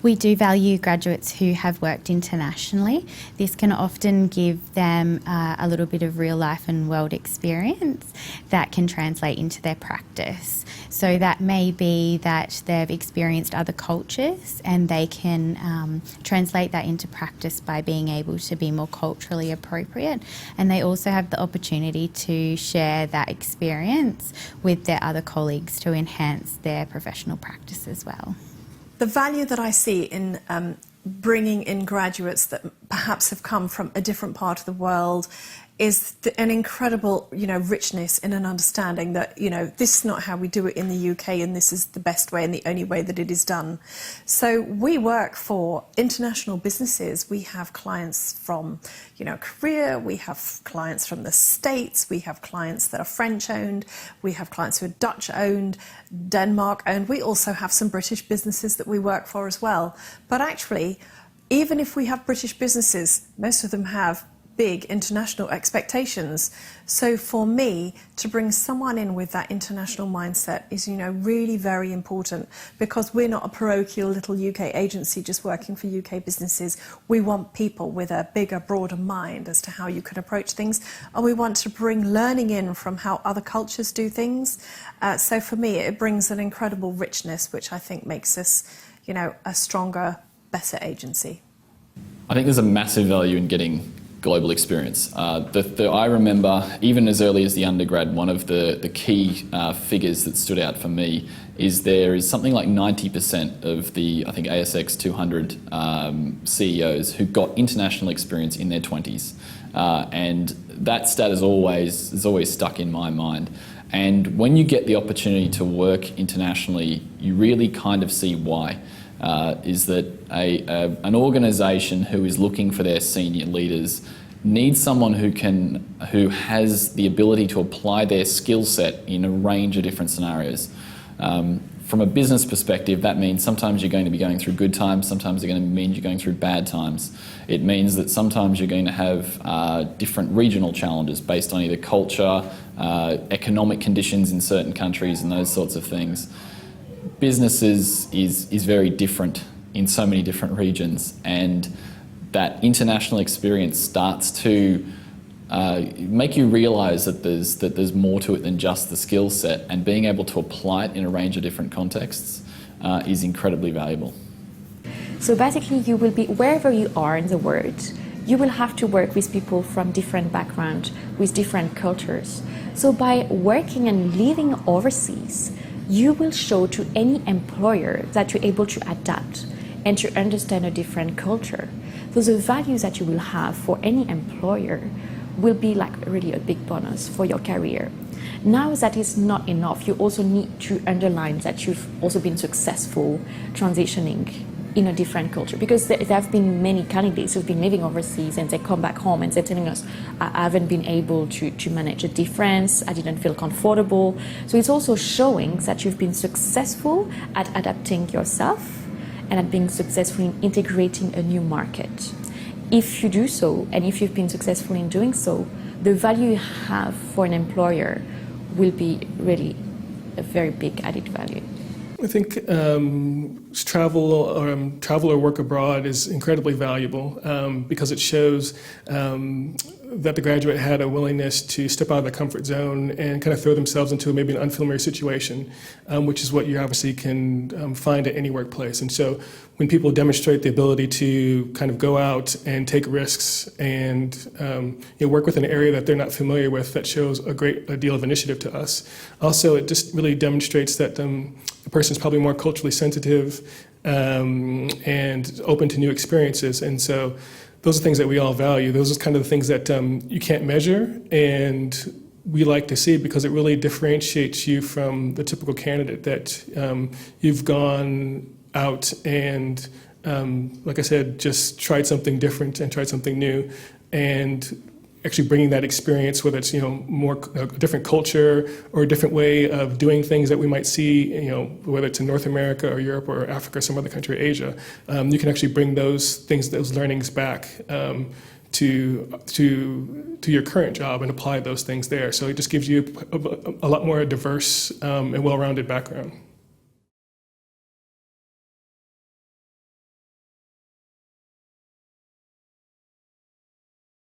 We do value graduates who have worked internationally. This can often give them a little bit of real life and world experience that can translate into their practice. So that may be that they've experienced other cultures and they can translate that into practice by being able to be more culturally appropriate. And they also have the opportunity to share that experience with their other colleagues to enhance their professional practice as well. The value that I see in bringing in graduates that perhaps have come from a different part of the world is an incredible, richness in an understanding that, this is not how we do it in the UK and this is the best way and the only way that it is done. So we work for international businesses. We have clients from, Korea, we have clients from the States, we have clients that are French-owned, we have clients who are Dutch-owned, Denmark-owned. We also have some British businesses that we work for as well. But actually, even if we have British businesses, most of them have big international expectations. So for me, to bring someone in with that international mindset is, really very important, because we're not a parochial little UK agency just working for UK businesses. We want people with a bigger, broader mind as to how you can approach things, and we want to bring learning in from how other cultures do things. So for me, it brings an incredible richness, which I think makes us, a stronger, better agency. I think there's a massive value in getting global experience. I remember, even as early as the undergrad, one of the key figures that stood out for me is there is something like 90% of the, I think, ASX 200 CEOs who got international experience in their 20s. And that stat is always stuck in my mind. And when you get the opportunity to work internationally, you really kind of see why. Is that an organisation who is looking for their senior leaders needs someone who has the ability to apply their skill set in a range of different scenarios. From a business perspective, that means sometimes you're going to be going through good times, sometimes it's going to mean you're going through bad times. It means that sometimes you're going to have different regional challenges based on either culture, economic conditions in certain countries and those sorts of things. Businesses is very different in so many different regions, and that international experience starts to make you realise that there's more to it than just the skill set, and being able to apply it in a range of different contexts is incredibly valuable. So basically, you will be, wherever you are in the world, you will have to work with people from different backgrounds, with different cultures. So by working and living overseas, you will show to any employer that you're able to adapt and to understand a different culture. So the values that you will have for any employer will be like really a big bonus for your career. Now that is not enough, you also need to underline that you've also been successful transitioning in a different culture, because there have been many candidates who've been living overseas and they come back home and they're telling us, I haven't been able to manage a difference, I didn't feel comfortable. So it's also showing that you've been successful at adapting yourself and at being successful in integrating a new market. If you do so, and if you've been successful in doing so, the value you have for an employer will be really a very big added value. I think travel or work abroad is incredibly valuable because it shows that the graduate had a willingness to step out of the comfort zone and kind of throw themselves into maybe an unfamiliar situation, which is what you obviously can find at any workplace. And so when people demonstrate the ability to kind of go out and take risks and work with an area that they're not familiar with, that shows a great deal of initiative to us. Also, it just really demonstrates that the person is probably more culturally sensitive and open to new experiences. And so those are things that we all value. Those are kind of the things that you can't measure, and we like to see, because it really differentiates you from the typical candidate, that you've gone out and, like I said, just tried something different and tried something new, and actually bringing that experience, whether it's more a different culture or a different way of doing things that we might see, whether it's in North America or Europe or Africa or some other country, or Asia, you can actually bring those things, those learnings back to your current job and apply those things there. So it just gives you a lot more diverse and well-rounded background.